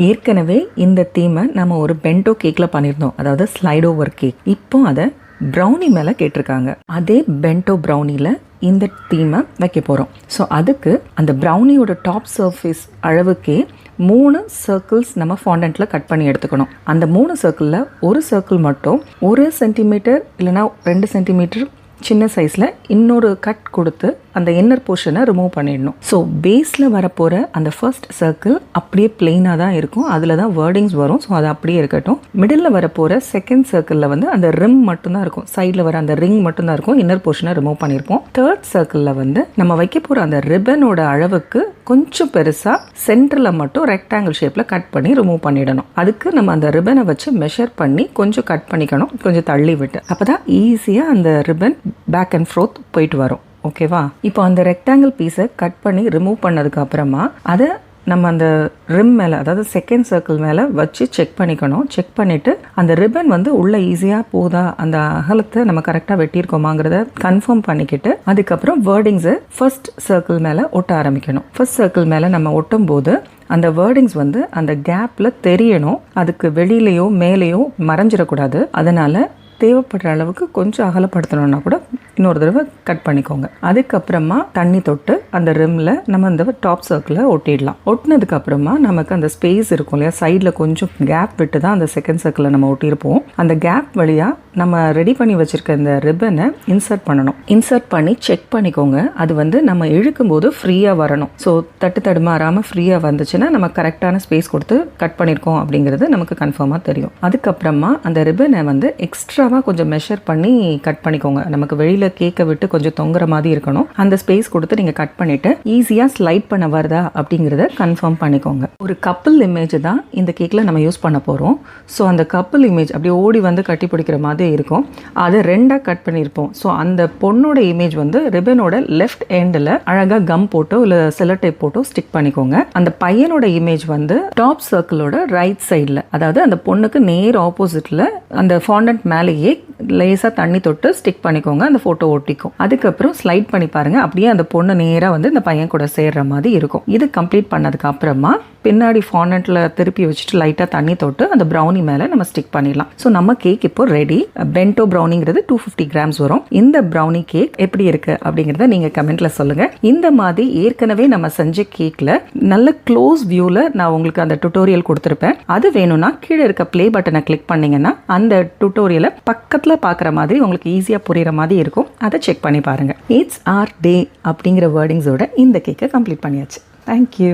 ஏற்கனவே இந்த தீமை நம்ம ஒரு பென்டோ கேக்கில் பண்ணியிருந்தோம், அதாவது ஸ்லைட் ஓவர் கேக். இப்போ அதை ப்ரௌனி மேலே கேட்டிருக்காங்க. அதே பென்டோ ப்ரௌனியில் இந்த தீமை வைக்க போகிறோம். ஸோ அதுக்கு அந்த ப்ரௌனியோட டாப் சர்ஃபேஸ் அளவுக்கே 3 சர்க்கிள்ஸ் நம்ம ஃபாண்டன்ட்டில் கட் பண்ணி எடுத்துக்கணும். அந்த 3 சர்க்கிளில் ஒரு சர்க்கிள் மட்டும் 1 சென்டிமீட்டர் இல்லைனா 2 சென்டிமீட்டர் சின்ன சைஸில் இன்னொரு கட் கொடுத்து அந்த இன்னர் போர்ஷனை ரிமூவ் பண்ணிடணும். ஸோ பேஸில் வரப்போகிற அந்த ஃபர்ஸ்ட் சர்க்கிள் அப்படியே பிளெயினாக தான் இருக்கும், அதில் தான் வேர்டிங்ஸ் வரும். ஸோ அது அப்படியே இருக்கட்டும். மிடில் வரப்போகிற செகண்ட் சர்க்கிளில் வந்து அந்த ரிம் மட்டும்தான் இருக்கும், சைடில் வர அந்த ரிங் மட்டும்தான் இருக்கும், இன்னர் போர்ஷனை ரிமூவ் பண்ணியிருப்போம். தேர்ட் சர்க்கிளில் வந்து நம்ம வைக்க போகிற அந்த ரிப்பனோட அளவுக்கு கொஞ்சம் பெருசாக சென்டரில் மட்டும் ரெக்டாங்கிள் ஷேப்பில் கட் பண்ணி ரிமூவ் பண்ணிடணும். அதுக்கு நம்ம அந்த ரிப்பனை வச்சு மெஷர் பண்ணி கொஞ்சம் கட் பண்ணிக்கணும், கொஞ்சம் தள்ளி விட்டு. அப்போ தான் ஈஸியாக அந்த ரிப்பன் பேக் அண்ட் ஃப்ரோத் போயிட்டு வரும். ஓகேவா? இப்போ அந்த ரெக்டாங்கிள் பீஸை கட் பண்ணி ரிமூவ் பண்ணதுக்கு அப்புறமா அதை நம்ம அந்த ரிம் மேலே, அதாவது செகண்ட் சர்க்கிள் மேலே வச்சு செக் பண்ணிக்கணும். செக் பண்ணிவிட்டு அந்த ரிப்பன் வந்து உள்ளே ஈஸியாக போதா, அந்த அகலத்தை நம்ம கரெக்டாக வெட்டியிருக்கோமாங்கிறத கன்ஃபார்ம் பண்ணிக்கிட்டு அதுக்கப்புறம் வேர்டிங்ஸை ஃபர்ஸ்ட் சர்க்கிள் மேலே ஒட்ட ஆரம்பிக்கணும். ஃபர்ஸ்ட் சர்க்கிள் மேலே நம்ம ஒட்டும் போது அந்த வேர்டிங்ஸ் வந்து அந்த கேப்பில் தெரியணும், அதுக்கு வெளியிலையோ மேலேயோ மறைஞ்சிடக்கூடாது. அதனால் தேவைப்படுற அளவுக்கு கொஞ்சம் அகலப்படுத்தணும்னா கூட இன்னொரு தடவை கட் பண்ணிக்கோங்க. அதுக்கப்புறமா தண்ணி தொட்டு அந்த ரிம்மில் நம்ம அந்த டாப் சர்க்கிளை ஒட்டிடலாம். ஒட்டினதுக்கு அப்புறமா நமக்கு அந்த ஸ்பேஸ் இருக்கும் இல்லையா, சைடில் கொஞ்சம் கேப் விட்டு தான் அந்த செகண்ட் சர்க்கிளை நம்ம ஒட்டியிருப்போம். அந்த கேப் வழியாக நம்ம ரெடி பண்ணி வச்சுருக்க இந்த ரிப்பனை இன்சர்ட் பண்ணணும். இன்சர்ட் பண்ணி செக் பண்ணிக்கோங்க, அது வந்து நம்ம இழுக்கும்போது ஃப்ரீயாக வரணும். ஸோ தட்டு தடுமாறாமல் ஃப்ரீயாக வந்துச்சுன்னா நம்ம கரெக்டான ஸ்பேஸ் கொடுத்து கட் பண்ணியிருக்கோம் அப்படிங்கிறது நமக்கு கன்ஃபார்மாக தெரியும். அதுக்கப்புறமா அந்த ரிப்பனை வந்து எக்ஸ்ட்ராவாக கொஞ்சம் மெஷர் பண்ணி கட் பண்ணிக்கோங்க. நமக்கு வெளியில் கேக்கை விட்டு கொஞ்சம் தொங்குற மாதிரி இருக்கணும். அந்த ஸ்பேஸ் கொடுத்து நீங்கள் கட் பண்ணிவிட்டு ஈஸியாக ஸ்லைட் பண்ண வருதா அப்படிங்கிறத கன்ஃபார்ம் பண்ணிக்கோங்க. ஒரு கப்பிள் இமேஜ் தான் இந்த கேக்கில் நம்ம யூஸ் பண்ண போகிறோம். ஸோ அந்த கப்பிள் இமேஜ் அப்படியே ஓடி வந்து கட்டி பிடிக்கிற மாதிரி இருக்கும், அதை 2ஆக கட் பண்ணியிருப்போம். ஸோ அந்த பொண்ணோட இமேஜ் வந்து ரிப்பனோட லெஃப்ட் எண்டில் அழகாக கம் போட்டோ இல்லை செல்லோ டேப் போட்டோ ஸ்டிக் பண்ணிக்கோங்க. அந்த பையனோட இமேஜ் வந்து டாப் சர்க்கிளோட ரைட் சைடில், அதாவது அந்த பொண்ணுக்கு நேர் ஆப்போசிட்டில் அந்த ஃபாண்டன்ட் மேலேயே லேசாக தண்ணி தொட்டு ஸ்டிக் பண்ணிக்கோங்க. அந்த ஃபோட்டோ ஒட்டிக்கும். அதுக்கப்புறம் ஸ்லைட் பண்ணி பாருங்கள், அப்படியே அந்த பொண்ணு நேராக வந்து இந்த பையன் கூட சேர்ற மாதிரி இருக்கும். இது கம்ப்ளீட் பண்ணதுக்கு அப்புறமா பின்னாடி ஃபாண்டன்ட்டில் திருப்பி வச்சுட்டு லைட்டாக தண்ணி தொட்டு அந்த ப்ரௌனி மேலே நம்ம ஸ்டிக் பண்ணிடலாம். ஸோ நம்ம கேக் இப்போ ரெடி. பென்டோ ப்ரௌனிங்கிறது 250 கிராம்ஸ் வரும். இந்த ப்ரௌனி கேக் எப்படி இருக்குது அப்படிங்கிறத நீங்கள் கமெண்ட்டில் சொல்லுங்கள். இந்த மாதிரி ஏற்கனவே நம்ம செஞ்ச கேக்கில் நல்ல க்ளோஸ் வியூவில் நான் உங்களுக்கு அந்த டுட்டோரியல் கொடுத்துருப்பேன். அது வேணும்னா கீழே இருக்க ப்ளே பட்டனை கிளிக் பண்ணிங்கன்னா அந்த டுட்டோரியலை பக்கத்தில் பார்க்குற மாதிரி உங்களுக்கு ஈஸியாக புரிகிற மாதிரி இருக்கும். அதை செக் பண்ணி பாருங்கள். இட்ஸ் ஆர் டே அப்படிங்கிற வேர்டிங்ஸோட இந்த கேக்கை கம்ப்ளீட் பண்ணியாச்சு. தேங்க்யூ.